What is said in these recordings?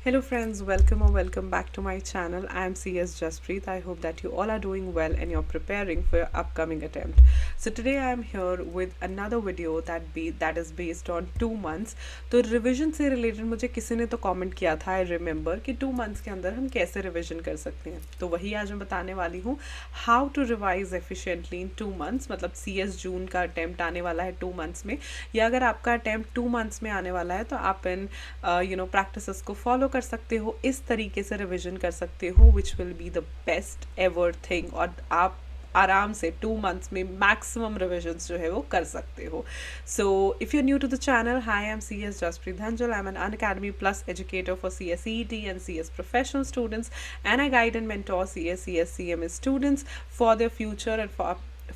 Hello friends, welcome or welcome back to my channel. I am CS Jaspreet. I hope that you all are doing well and you're preparing for your upcoming attempt. So today I am here with another video that is based on 2 months. तो revision से related मुझे किसी ने तो comment किया था, I remember, कि 2 months के अंदर हम कैसे रिवीजन कर सकते हैं. तो वही आज मैं बताने वाली हूँ, how to revise efficiently in 2 months. मतलब CS जून का अटैम्प्ट आने वाला है 2 मंथ्स में, या अगर आपका अटैम्प्ट 2 मंथ्स में आने वाला है तो आप इन प्रैक्टिसेस को फॉलो कर सकते हो, इस तरीके से रिवीजन कर सकते हो, which will be the best ever thing. और आप आराम से 2 मंथ्स में मैक्सिमम रिविजन्स जो है वो कर सकते हो. So if you new to the channel, hi I am CS Jaspreet Dhanjal. I am an Unacademy plus educator for CS CET and CS professional students, and I guide and mentor CS CMS students for their future and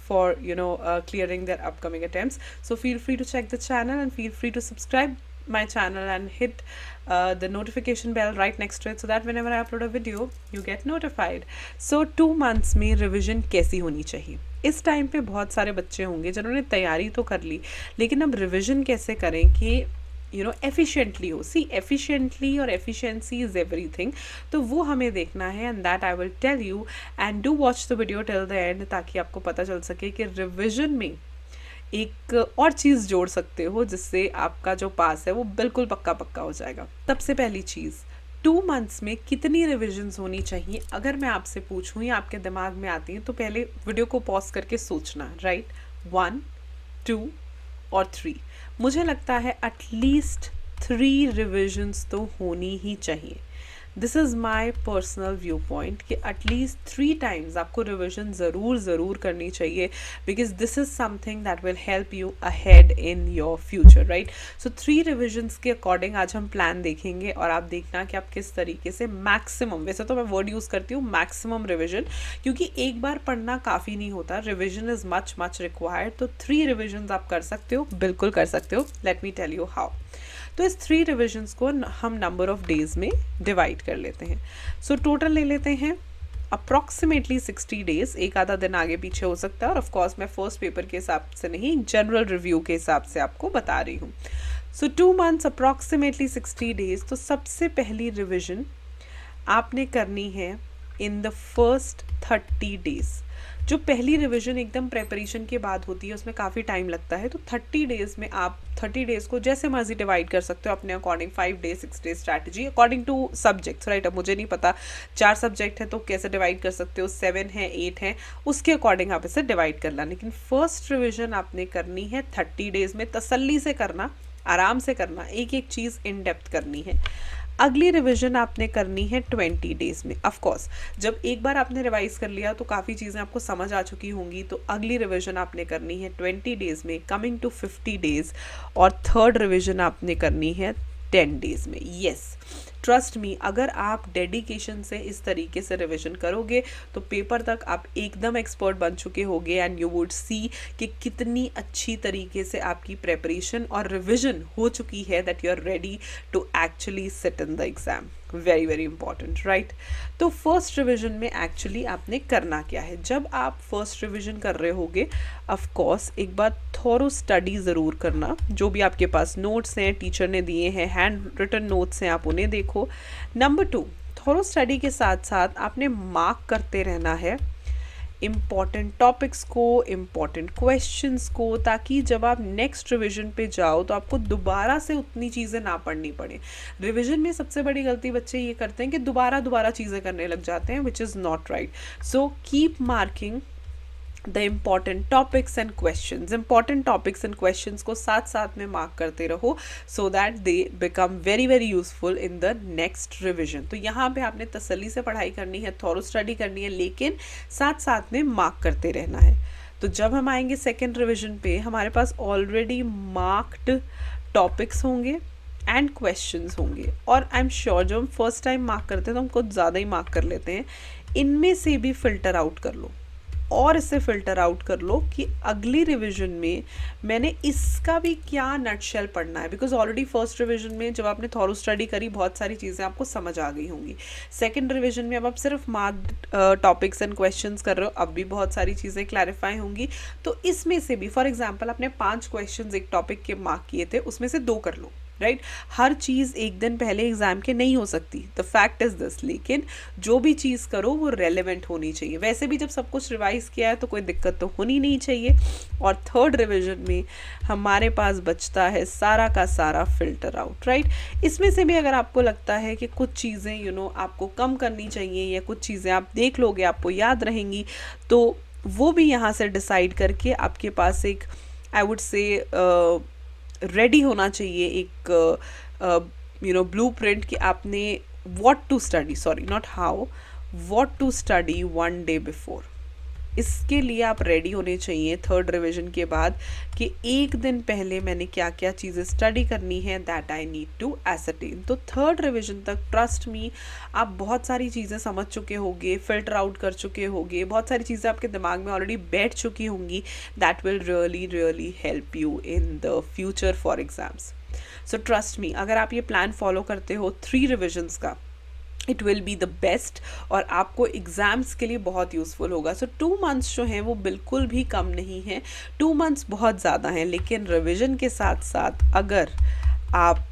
for clearing their upcoming attempts. So feel free to check the channel and feel free to subscribe my channel and hit the notification bell right next to it so that whenever I upload a video you get notified. So 2 months में revision कैसी होनी चाहिए. इस time पे बहुत सारे बच्चे होंगे जिन्होंने तैयारी तो कर ली, लेकिन अब रिविजन कैसे करें कि एफिशिएंटली हो. सी, एफिशिएंटली और एफिशिएंसी इज़ एवरीथिंग. तो वो हमें देखना है, and that I will tell you. And do watch the video till the end, ताकि आपको पता चल सके कि रिविजन में एक और चीज़ जोड़ सकते हो जिससे आपका जो पास है वो बिल्कुल पक्का पक्का हो जाएगा. सबसे पहली चीज़, 2 मंथ्स में कितनी रिविजन्स होनी चाहिए अगर मैं आपसे पूछूं या आपके दिमाग में आती हैं, तो पहले वीडियो को पॉज करके सोचना, राइट. 1, 2 और 3. मुझे लगता है एटलीस्ट 3 रिविजन्स तो होनी ही चाहिए. This is my personal view point कि एटलीस्ट 3 टाइम्स आपको रिविजन ज़रूर करनी चाहिए, because this is something that will help you ahead in your future, right. So 3 revisions के अकॉर्डिंग आज हम प्लान देखेंगे, और आप देखना कि आप किस तरीके से मैक्सिमम, वैसे तो मैं वर्ड यूज़ करती हूँ मैक्सिमम रिविजन, क्योंकि एक बार पढ़ना काफ़ी नहीं होता, रिविजन इज़ मच रिक्वायर्ड. तो 3 रिविजन्स आप कर सकते हो, बिल्कुल कर सकते हो. Let me tell you how. तो इस 3 रिविजन्स को हम नंबर ऑफ डेज में डिवाइड कर लेते हैं. सो टोटल ले लेते हैं अप्रॉक्सीमेटली 60 डेज. एक आधा दिन आगे पीछे हो सकता है, और ऑफ कोर्स मैं फर्स्ट पेपर के हिसाब से नहीं, जनरल रिव्यू के हिसाब से आपको बता रही हूँ. सो 2 मंथ्स अप्रॉक्सीमेटली 60 डेज. तो सबसे पहली रिविजन आपने करनी है इन द फर्स्ट 30 डेज. जो पहली रिवीजन एकदम प्रेपरेशन के बाद होती है उसमें काफ़ी टाइम लगता है. तो 30 डेज़ में आप 30 डेज़ को जैसे मर्जी डिवाइड कर सकते हो अपने according. 5 day 6 day strategy according two subjects, right. अब मुझे नहीं पता 4 सब्जेक्ट है तो कैसे डिवाइड कर सकते हो, 7 है, 8 है, उसके अकॉर्डिंग आप इसे डिवाइड कर ला. लेकिन फर्स्ट रिविजन आपने करनी है 30 डेज़ में. तसल्ली से करना, आराम से करना, एक एक चीज़ इन डेप्थ करनी है. अगली रिवीजन आपने करनी है 20 डेज़ में. ऑफ कोर्स जब एक बार आपने रिवाइज कर लिया तो काफ़ी चीज़ें आपको समझ आ चुकी होंगी. तो अगली रिवीजन आपने करनी है 20 डेज़ में, कमिंग टू 50 डेज़. और थर्ड रिवीजन आपने करनी है 10 डेज़ में. येस, ट्रस्ट मी, अगर आप डेडिकेशन से इस तरीके से रिवीजन करोगे तो पेपर तक आप एकदम एक्सपर्ट बन चुके होगे, एंड यू वुड सी कि कितनी अच्छी तरीके से आपकी प्रेपरेशन और रिवीजन हो चुकी है, that you are ready to actually sit in the exam. Very important, right. तो फर्स्ट रिवीजन में एक्चुअली आपने करना क्या है. जब आप फर्स्ट रिवीजन कर रहे होगे, ऑफ कोर्स एक बार थोरो स्टडी ज़रूर करना. जो भी आपके पास नोट्स हैं, टीचर ने दिए हैं, हैंड रिटन नोट्स हैं, आप उन्हें देखो. नंबर 2, थोरो स्टडी के साथ साथ आपने मार्क करते रहना है इम्पॉर्टेंट टॉपिक्स को, इम्पॉर्टेंट क्वेश्चंस को, ताकि जब आप नेक्स्ट रिवीजन पे जाओ तो आपको दोबारा से उतनी चीज़ें ना पढ़नी पड़े. रिवीजन में सबसे बड़ी गलती बच्चे ये करते हैं कि दोबारा चीज़ें करने लग जाते हैं, which is not right. So keep marking the important topics and questions. Important topics and questions को साथ साथ में मार्क करते रहो, so that they become very useful in the next revision. तो यहाँ पे आपने तसल्ली से पढ़ाई करनी है, थॉरो स्टडी करनी है, लेकिन साथ साथ में मार्क करते रहना है. तो जब हम आएंगे सेकेंड रिविजन पे, हमारे पास ऑलरेडी मार्क्ड टॉपिक्स होंगे एंड क्वेश्चंस होंगे. और आई एम श्योर जब हम फर्स्ट टाइम मार्क करते हैं तो हम कुछ ज़्यादा ही मार्क कर लेते हैं. इनमें से भी फिल्टर आउट कर लो, और इससे फ़िल्टर आउट कर लो कि अगली रिवीजन में मैंने इसका भी क्या नटशेल पढ़ना है. बिकॉज ऑलरेडी फर्स्ट रिवीजन में जब आपने थॉरो स्टडी करी, बहुत सारी चीज़ें आपको समझ आ गई होंगी. सेकंड रिवीजन में अब आप सिर्फ मार्क्ड टॉपिक्स एंड क्वेश्चंस कर रहे हो, अब भी बहुत सारी चीज़ें क्लैरिफाई होंगी. तो इसमें से भी फॉर एग्जाम्पल आपने 5 क्वेश्चन एक टॉपिक के मार्क किए थे, उसमें से 2 कर लो. राइट। हर चीज़ एक दिन पहले एग्ज़ाम के नहीं हो सकती, द फैक्ट इज़ दिस, लेकिन जो भी चीज़ करो वो रेलेवेंट होनी चाहिए। वैसे भी जब सब कुछ रिवाइज़ किया है तो कोई दिक्कत तो होनी नहीं चाहिए। और थर्ड रिविजन में हमारे पास बचता है सारा का सारा फिल्टर आउट, राइट। इसमें से भी अगर आपको लगता है कि कुछ चीज़ें आपको कम करनी चाहिए या कुछ चीज़ें आप देख लोगे आपको याद रहेंगी, तो वो भी यहाँ से डिसाइड करके आपके पास एक, आई वुड से, रेडी होना चाहिए एक ब्लूप्रिंट कि आपने what to study, sorry not how, what to study one day before. इसके लिए आप रेडी होने चाहिए थर्ड रिवीजन के बाद कि एक दिन पहले मैंने क्या क्या चीज़ें स्टडी करनी है, that I need to ascertain. तो थर्ड रिवीजन तक ट्रस्ट मी आप बहुत सारी चीज़ें समझ चुके होंगे, फिल्टर आउट कर चुके होंगे, बहुत सारी चीज़ें आपके दिमाग में ऑलरेडी बैठ चुकी होंगी, that will really really help you in the future for exams. So trust me, अगर आप ये प्लान फॉलो करते हो 3 रिविजन्स का, it will be the best और आपको एग्ज़ाम्स के लिए बहुत यूज़फुल होगा। सो 2 मंथ्स जो हैं वो बिल्कुल भी कम नहीं हैं, 2 मंथ्स बहुत ज़्यादा हैं, लेकिन रिविजन के साथ साथ अगर आप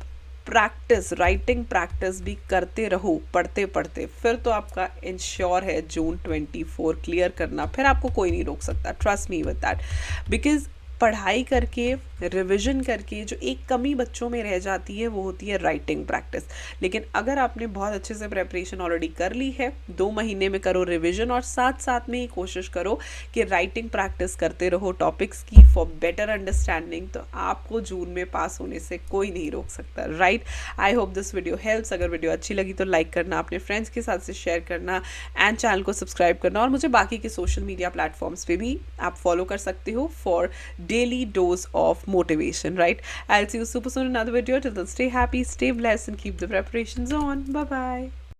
प्रैक्टिस, राइटिंग प्रैक्टिस भी करते रहो पढ़ते पढ़ते, फिर तो आपका इंश्योर है जून 24 क्लियर करना, फिर आपको कोई नहीं रोक सकता। Trust me with that, because पढ़ाई करके, रिवीजन करके जो एक कमी बच्चों में रह जाती है वो होती है राइटिंग प्रैक्टिस। लेकिन अगर आपने बहुत अच्छे से प्रेपरेशन ऑलरेडी कर ली है, 2 महीने में करो रिवीजन और साथ साथ में ही कोशिश करो कि राइटिंग प्रैक्टिस करते रहो टॉपिक्स की फॉर बेटर अंडरस्टैंडिंग, तो आपको जून में पास होने से कोई नहीं रोक सकता, right. I hope this video helps. अगर वीडियो अच्छी लगी तो लाइक करना, अपने फ्रेंड्स के साथ से शेयर करना एंड चैनल को सब्सक्राइब करना, और मुझे बाकी के सोशल मीडिया प्लेटफॉर्म्स पे भी आप फॉलो कर सकते हो for daily dose of motivation, right? I'll see you super soon in another video. Till then, stay happy, stay blessed, and keep the preparations on. Bye bye.